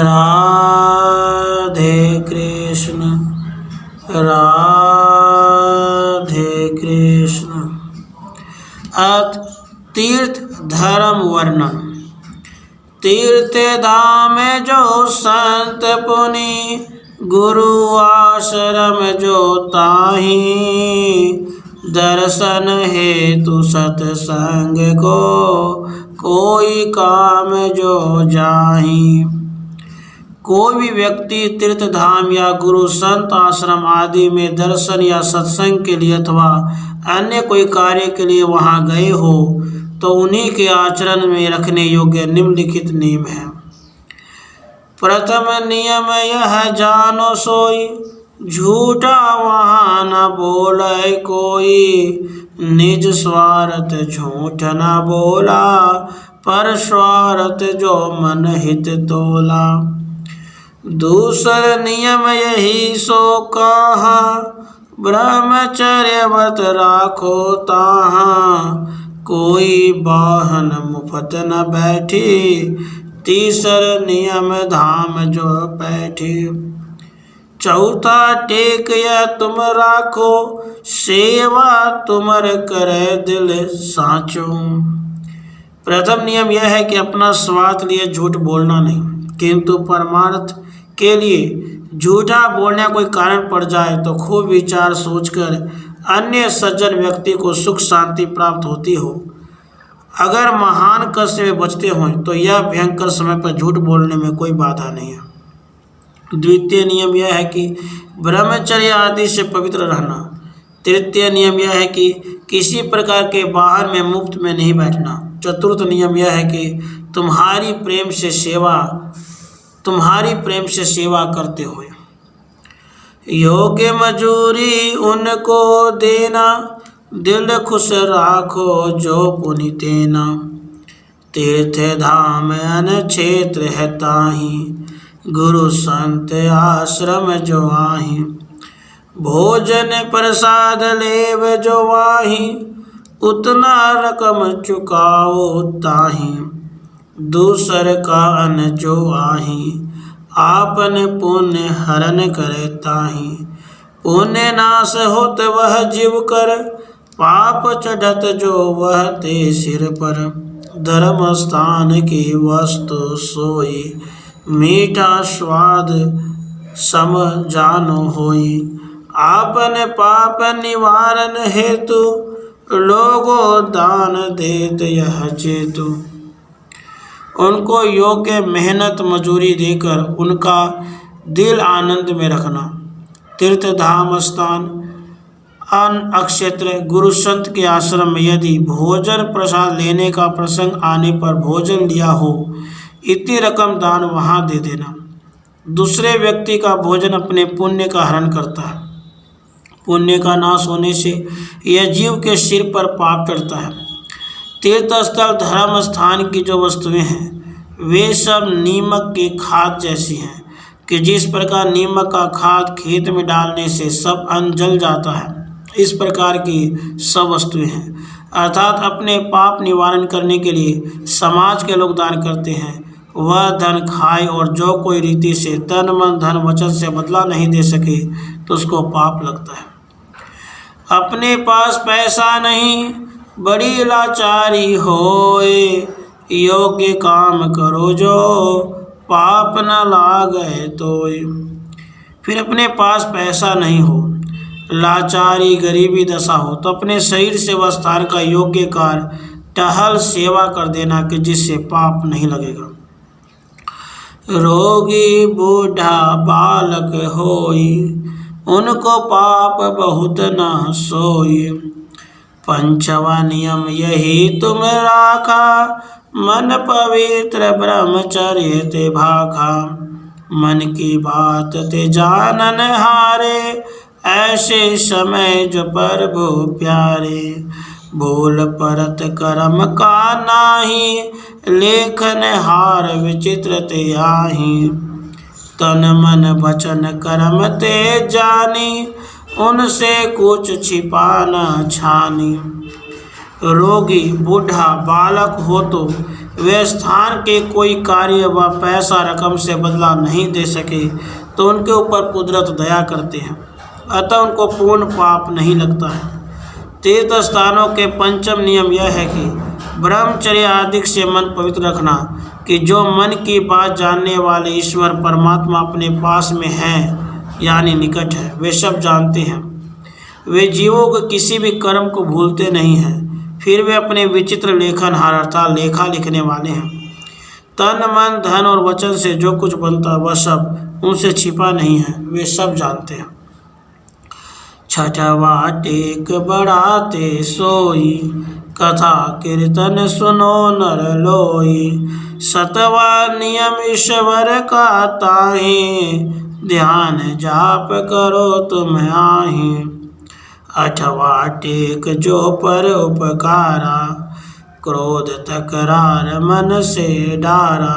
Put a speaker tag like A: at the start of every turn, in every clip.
A: राधे कृष्ण राधे कृष्ण। तीर्थ धर्म वर्णन। तीर्थ धाम जो संत पुनि, गुरु आश्रम जो ताहि, दर्शन हेतु सत्संग को, कोई काम जो जाहि। कोई भी व्यक्ति तीर्थ धाम या गुरु संत आश्रम आदि में दर्शन या सत्संग के लिए अथवा अन्य कोई कार्य के लिए वहां गए हो तो उन्हीं के आचरण में रखने योग्य निम्नलिखित नियम है। प्रथम नियम यह जानो सोई, झूठा वहाँ न बोले कोई, निज स्वार्थ झूठ न बोला, पर स्वार्थ जो मन हित तोला। दूसर नियम यही सो कहा, ब्रह्मचर्य व्रत राखो ताहा, कोई वाहन मुफ्त न बैठी, तीसर नियम धाम जो बैठी। चौथा टेक या तुम राखो, सेवा तुमर करे दिल साचो। प्रथम नियम यह है कि अपना स्वार्थ लिए झूठ बोलना नहीं, किंतु परमार्थ के लिए झूठा बोलने कोई कारण पड़ जाए तो खूब विचार सोचकर अन्य सज्जन व्यक्ति को सुख शांति प्राप्त होती हो। अगर महान कष्ट से बचते हों तो यह भयंकर समय पर झूठ बोलने में कोई बाधा नहीं है। द्वितीय नियम यह है कि ब्रह्मचर्य आदि से पवित्र रहना। तृतीय नियम यह है कि किसी प्रकार के वाहन में मुफ्त में नहीं बैठना। चतुर्थ नियम यह है कि तुम्हारी प्रेम से सेवा करते हुए योग्य मजूरी उनको देना, दिल खुश राखो जो पुनि तेना। तीर्थ धाम अन क्षेत्र है ताहि, गुरु संत आश्रम जो आहि। भोजन प्रसाद लेव जो वाहि, उतना रकम चुकाओ ताहि। दूसर का अन्न जो आहि, आपन पुण्य हरण करे ताहि। पुण्य नाश होत वह जीव कर, पाप चढ़त जो वह ते सिर पर। धर्म स्थान की वस्तु सोई, मीठा स्वाद सम जानो होई। आपन पाप निवारण हेतु, लोगो दान देत यह चेतु। उनको योग्य मेहनत मजूरी देकर उनका दिल आनंद में रखना। तीर्थ धाम स्थान अन्न अक्षेत्र गुरु संत के आश्रम में यदि भोजन प्रसाद लेने का प्रसंग आने पर भोजन लिया हो, इतनी रकम दान वहाँ दे देना। दूसरे व्यक्ति का भोजन अपने पुण्य का हरण करता है। पुण्य का नाश होने से यह जीव के सिर पर पाप चढ़ता है। तीर्थ स्थल धर्म स्थान की जो वस्तुएं हैं वे सब नीमक की खाद जैसी हैं कि जिस प्रकार नीमक का खाद खेत में डालने से सब अन्न जल जाता है, इस प्रकार की सब वस्तुएं हैं। अर्थात अपने पाप निवारण करने के लिए समाज के लोग दान करते हैं, वह धन खाए और जो कोई रीति से तन मन धन वचन से बदला नहीं दे सके तो उसको पाप लगता है। अपने पास पैसा नहीं, बड़ी लाचारी होए, योग्य काम करो जो पाप न लागे तोय। फिर अपने पास पैसा नहीं हो, लाचारी गरीबी दशा हो तो अपने शरीर से वह स्थान का योग्य कार्य टहल सेवा कर देना कि जिससे पाप नहीं लगेगा। रोगी बूढ़ा बालक होई, उनको पाप बहुत न सोई। पंचवा नियम यही तुम राखा, मन पवित्र ब्रह्मचर्य ते भाखा। मन की बात ते जानन हारे, ऐसे समय जो प्रभु प्यारे। भूल परत कर्म का नाही, लेखन हार विचित्र ते आही। तन मन वचन कर्म ते जानी, उनसे कुछ छिपाना छानी। रोगी बूढ़ा बालक हो तो वे स्थान के कोई कार्य व पैसा रकम से बदला नहीं दे सके तो उनके ऊपर कुदरत दया करते हैं, अतः उनको पूर्ण पाप नहीं लगता है। तीर्थ स्थानों के पंचम नियम यह है कि ब्रह्मचर्य आदि से मन पवित्र रखना, कि जो मन की बात जानने वाले ईश्वर परमात्मा अपने पास में हैं यानी निकट है, वे सब जानते हैं। वे जीवों के किसी भी कर्म को भूलते नहीं हैं। फिर वे अपने विचित्र लेखनहार अर्थात लेखा लिखने वाले हैं। तन मन धन और वचन से जो कुछ बनता है वह सब उनसे छिपा नहीं है, वे सब जानते हैं। छठवा टेक बढ़ाते सोई, कथा कीर्तन सुनो नर लोई। सतवा नियम ईश्वर का ताहि, ध्यान जाप करो तुम आहि। अठवा टेक जो पर उपकारा, क्रोध तकरार मन से डारा।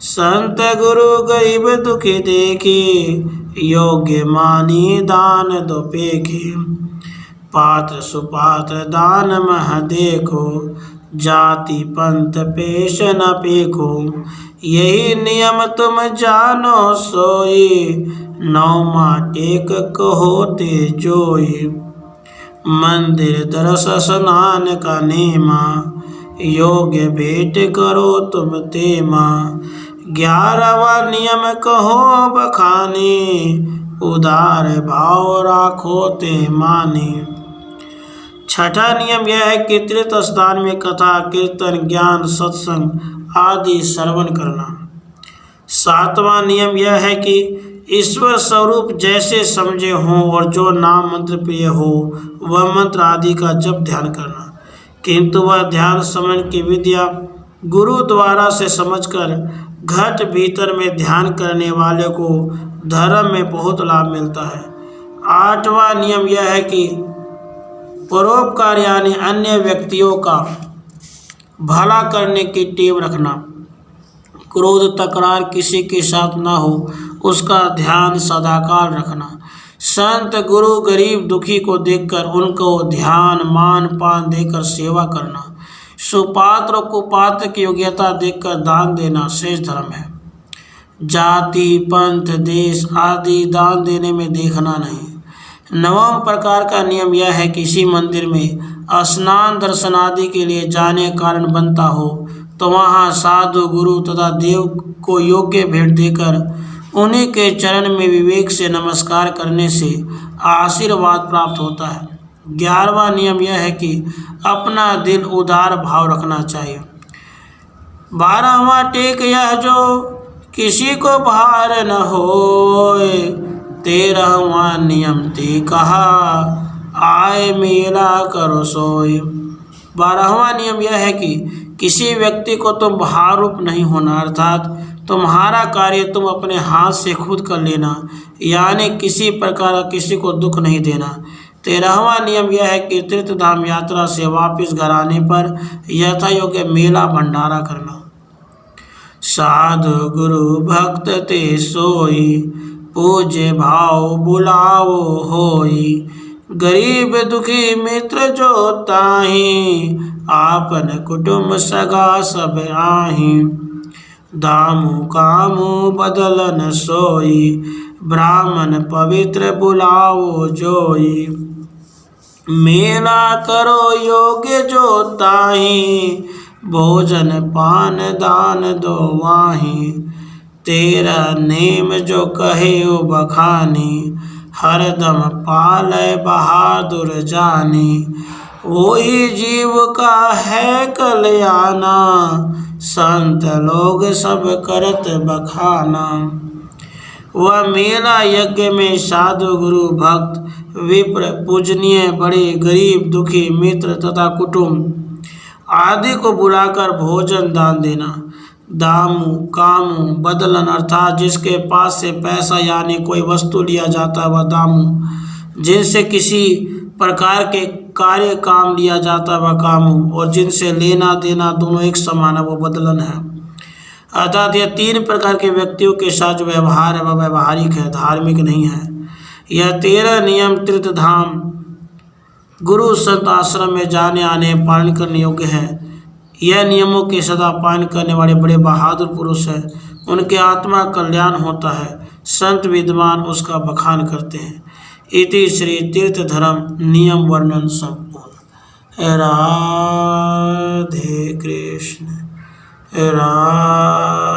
A: संत गुरु गरीब दुखी देखी, योग्य मानी दान दो पेखी। पात्र सुपात्र दान मह देखो, जाति पंथ पेश न पेखो। यही नियम तुम जानो सोई, नौमा टेक कहो ते जोई। मंदिर दरस स्नान का नेमा, योग्य भेंट करो तुम तेमा। 11वां नियम कहो बखाने, उदार भाव राखो ते माने। छठा नियम यह है कि तीर्थ स्थान में कथा कीर्तन ज्ञान सत्संग आदि श्रवण करना। 7वां नियम यह है कि ईश्वर स्वरूप जैसे समझे हों और जो नाम मंत्र प्रिय हो वह मंत्र आदि का जप ध्यान करना, किंतु वह ध्यान समन की विद्या गुरु द्वारा से समझकर घट भीतर में ध्यान करने वाले को धर्म में बहुत लाभ मिलता है। 8वां नियम यह है कि परोपकार यानी अन्य व्यक्तियों का भला करने की टेव रखना। क्रोध तकरार किसी के साथ न हो उसका ध्यान सदाकाल रखना। संत गुरु गरीब दुखी को देखकर उनको ध्यान मान पान देकर सेवा करना। सुपात्र और कुपात्र की योग्यता देखकर दान देना श्रेष्ठ धर्म है। जाति पंथ देश आदि दान देने में देखना नहीं। 9वां प्रकार का नियम यह है कि किसी मंदिर में स्नान दर्शन आदि के लिए जाने कारण बनता हो तो वहाँ साधु गुरु तथा देव को योग्य भेंट देकर उन्हीं के चरण में विवेक से नमस्कार करने से आशीर्वाद प्राप्त होता है। 11वां नियम यह है कि अपना दिल उदार भाव रखना चाहिए। 12वां टेक यह जो किसी को भार न होए। 13वां नियम ते कहा, आए मेला करो सोए। 12वां नियम यह है कि किसी व्यक्ति को तुम भारूप नहीं होना, अर्थात तुम्हारा कार्य तुम अपने हाथ से खुद कर लेना, यानी किसी प्रकार किसी को दुख नहीं देना। 13वां नियम यह है कि तीर्थ धाम यात्रा से वापस घर आने पर यथा योग्य मेला भंडारा करना। साधु गुरु भक्त ते सोई, पूज्य भाव बुलाओ होई। गरीब दुखी मित्र जो ताहि, आपन कुटुंब सगा सब आहि। दामु कामु बदलन सोई, ब्राह्मण पवित्र बुलाओ जोई। मेला करो योग्य जो ताहि, भोजन पान दान दो वाहि। 13 नेम जो कहे ओ बखानी, हरदम पालय बहादुर जानी। वही जीव का है कल्याणा, संत लोग सब करत बखाना। वह मेला यज्ञ में साधु गुरु भक्त विप्र पूजनीय बड़े गरीब दुखी मित्र तथा कुटुंब आदि को बुलाकर भोजन दान देना। दामु कामु बदलन अर्थात जिसके पास से पैसा यानी कोई वस्तु लिया जाता है वह दामु, जिनसे किसी प्रकार के कार्य काम लिया जाता है वह कामु, और जिनसे लेना देना दोनों एक समान है वो बदलन है। अर्थात यह 3 प्रकार के व्यक्तियों के साथ जो व्यवहार है वह व्यवहारिक है, धार्मिक नहीं है। यह 13 नियम तीर्थ धाम गुरु संत आश्रम में जाने आने पालन करने योग्य है। यह नियमों के सदा पालन करने वाले बड़े बहादुर पुरुष हैं, उनके आत्मा कल्याण होता है, संत विद्वान उसका बखान करते हैं। इति श्री तीर्थ धर्म नियम वर्णन संपूर्ण। राधे कृष्ण राधे।